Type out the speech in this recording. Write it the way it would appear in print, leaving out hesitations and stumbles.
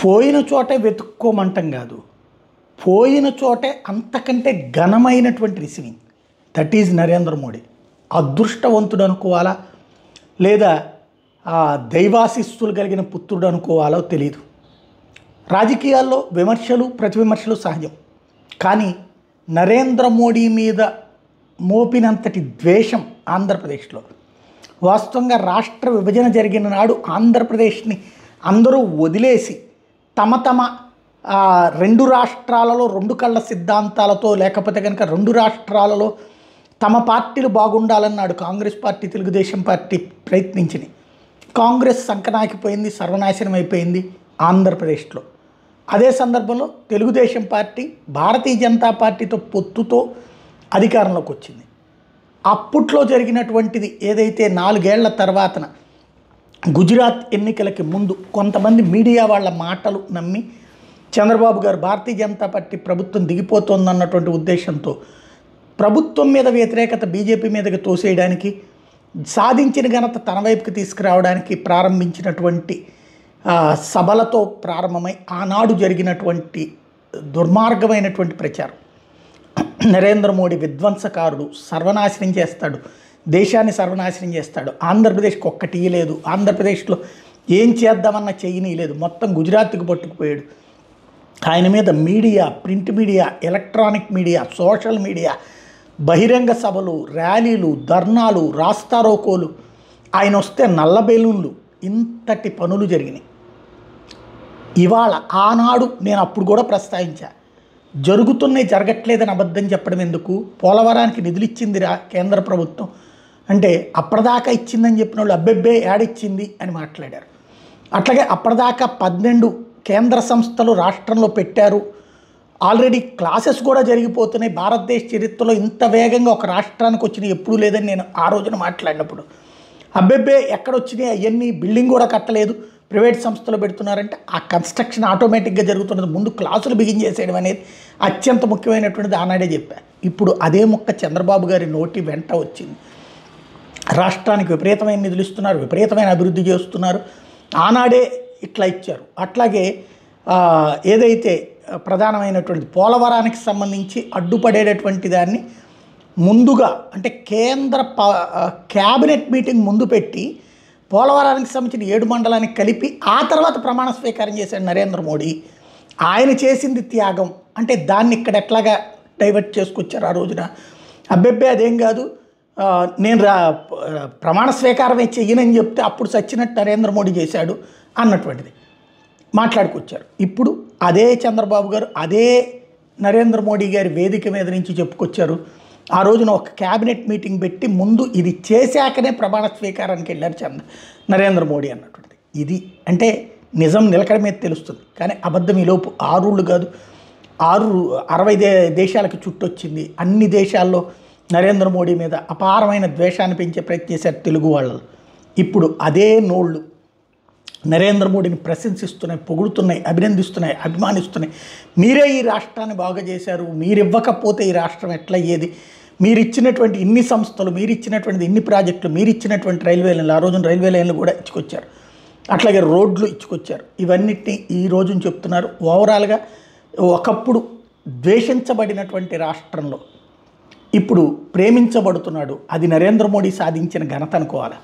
పోయిన చోటే వెతుక్కోమంటం కాదు, పోయిన చోటే అంతకంటే ఘనమైనటువంటి receiving. That is Narendra Modi. అదృష్టవంతుడు అనుకోవాలా లేదా దైవాశిస్సులు కలిగిన పుత్రుడు అనుకోవాలో తెలియదు. రాజకీయాల్లో విమర్శలు ప్రతివిమర్శలు సహజం, కానీ నరేంద్ర మోడీ మీద మోపినంతటి ద్వేషం ఆంధ్రప్రదేశ్లో, వాస్తవంగా రాష్ట్ర విభజన జరిగిన నాడు ఆంధ్రప్రదేశ్ని అందరూ వదిలేసి తమ రెండు రాష్ట్రాలలో రెండు కళ్ళ సిద్ధాంతాలతో, లేకపోతే కనుక రెండు రాష్ట్రాలలో తమ పార్టీలు బాగుండాలన్నాడు కాంగ్రెస్ పార్టీ, తెలుగుదేశం పార్టీ ప్రయత్నించింది. కాంగ్రెస్ సంకనాకిపోయింది, సర్వనాశనం అయిపోయింది ఆంధ్రప్రదేశ్లో. అదే సందర్భంలో తెలుగుదేశం పార్టీ భారతీయ జనతా పార్టీతో పొత్తుతో అధికారంలోకి వచ్చింది. అప్పట్లో జరిగినటువంటిది ఏదైతే 4 ఏళ్ల తర్వాతన గుజరాత్ ఎన్నికలకి ముందు కొంతమంది మీడియా వాళ్ళ మాటలు నమ్మి చంద్రబాబు గారు భారతీయ జనతా పార్టీ ప్రభుత్వం దిగిపోతుందన్నటువంటి ఉద్దేశంతో ప్రభుత్వం మీద వ్యతిరేకత బీజేపీ మీదకి తోసేయడానికి, సాధించిన ఘనత తన వైపుకి తీసుకురావడానికి ప్రారంభించినటువంటి సభలతో ప్రారంభమై ఆనాడు జరిగినటువంటి దుర్మార్గమైనటువంటి ప్రచారం. నరేంద్ర మోడీ విధ్వంసకారుడు, సర్వనాశనం చేస్తాడు, దేశాన్ని సర్వనాశనం చేస్తాడు, ఆంధ్రప్రదేశ్కి ఒక్కటి లేదు, ఆంధ్రప్రదేశ్లో ఏం చేద్దామన్న చెయ్యని లేదు, మొత్తం గుజరాత్కి పట్టుకుపోయాడు. ఆయన మీద media, print media, electronic media, social media, బహిరంగ సభలు, ర్యాలీలు, ధర్నాలు, రాస్తారోకోలు, ఆయన వస్తే నల్ల బెలూన్లు, ఇంతటి పనులు జరిగినాయి. ఇవాళ ఆనాడు నేను అప్పుడు కూడా ప్రస్తావించా, జరుగుతున్నాయి జరగట్లేదని అబద్ధం చెప్పడం ఎందుకు, పోలవరానికి నిధులు ఇచ్చిందిరా కేంద్ర ప్రభుత్వం అంటే అప్పటిదాకా ఇచ్చిందని చెప్పిన వాళ్ళు అబ్బెబ్బే యాడిచ్చింది అని మాట్లాడారు. అట్లాగే అప్పటిదాకా 12 కేంద్ర సంస్థలు రాష్ట్రంలో పెట్టారు, ఆల్రెడీ క్లాసెస్ కూడా జరిగిపోతున్నాయి, భారతదేశ చరిత్రలో ఇంత వేగంగా ఒక రాష్ట్రానికి వచ్చినాయి ఎప్పుడూ లేదని నేను ఆ రోజున మాట్లాడినప్పుడు, అబ్బెబ్బే ఎక్కడొచ్చినాయి అవన్నీ, బిల్డింగ్ కూడా కట్టలేదు, ప్రైవేట్ సంస్థలు పెడుతున్నారంటే ఆ కన్స్ట్రక్షన్ ఆటోమేటిక్గా జరుగుతున్నది, ముందు క్లాసులు బిగించేసేయడం అనేది అత్యంత ముఖ్యమైనటువంటిది ఆనాడే చెప్పా. ఇప్పుడు అదే ముక్క చంద్రబాబు గారి నోటి వెంట వచ్చింది. రాష్ట్రానికి విపరీతమైన నిధులు ఇస్తున్నారు, విపరీతమైన అభివృద్ధి చేస్తున్నారు, ఆనాడే ఇట్లా ఇచ్చారు. అట్లాగే ఏదైతే ప్రధానమైనటువంటి పోలవరానికి సంబంధించి అడ్డుపడేటటువంటి దాన్ని ముందుగా అంటే కేంద్ర క్యాబినెట్ మీటింగ్ ముందు పెట్టి పోలవరానికి సంబంధించిన 7 మండలానికి కలిపి ఆ తర్వాత ప్రమాణ స్వీకారం చేశాడు నరేంద్ర మోడీ. ఆయన చేసింది త్యాగం అంటే దాన్ని ఇక్కడ ఎట్లాగా డైవర్ట్ చేసుకొచ్చారు ఆ రోజున. అబ్బెబ్బే అదేం కాదు, నేను ప్రమాణ స్వీకారమే చెయ్యనని చెప్తే అప్పుడు సచ్చినట్టు నరేంద్ర మోడీ చేశాడు అన్నటువంటిది మాట్లాడుకొచ్చారు. ఇప్పుడు అదే చంద్రబాబు గారు అదే నరేంద్ర మోడీ గారి వేదిక మీద నుంచి చెప్పుకొచ్చారు. ఆ రోజున ఒక క్యాబినెట్ మీటింగ్ పెట్టి ముందు ఇది చేశాకనే ప్రమాణ స్వీకారానికి వెళ్ళారు నరేంద్ర మోడీ అన్నటువంటిది. ఇది అంటే నిజం నిలకడ మీద తెలుస్తుంది, కానీ అబద్ధం ఈలోపు 6 ఊళ్ళు కాదు 60 దేశాలకు చుట్టొచ్చింది. అన్ని దేశాల్లో నరేంద్ర మోడీ మీద అపారమైన ద్వేషాన్ని పెంచే ప్రయత్నం చేశారు తెలుగు వాళ్ళు. ఇప్పుడు అదే నోళ్ళు నరేంద్ర మోడీని ప్రశంసిస్తున్నాయి, పొగుడుతున్నాయి, అభినందిస్తున్నాయి, అభిమానిస్తున్నాయి. మీరే ఈ రాష్ట్రాన్ని బాగా చేశారు, మీరు ఇవ్వకపోతే ఈ రాష్ట్రం ఎట్లా అయ్యేది, మీరు ఇచ్చినటువంటి ఇన్ని సంస్థలు, మీరు ఇచ్చినటువంటి ఇన్ని ప్రాజెక్టులు, మీరు ఇచ్చినటువంటి రైల్వే లైన్లు, ఆ రోజున రైల్వే లైన్లు కూడా ఇచ్చుకొచ్చారు, అట్లాగే రోడ్లు ఇచ్చుకొచ్చారు. ఇవన్నిటినీ ఈ రోజున చెప్తున్నారు. ఓవరాల్గా ఒకప్పుడు ద్వేషించబడినటువంటి రాష్ట్రంలో ఇప్పుడు ప్రేమించబడుతున్నాడు. అది నరేంద్ర మోడీ సాధించిన ఘనత అనుకోవాలి.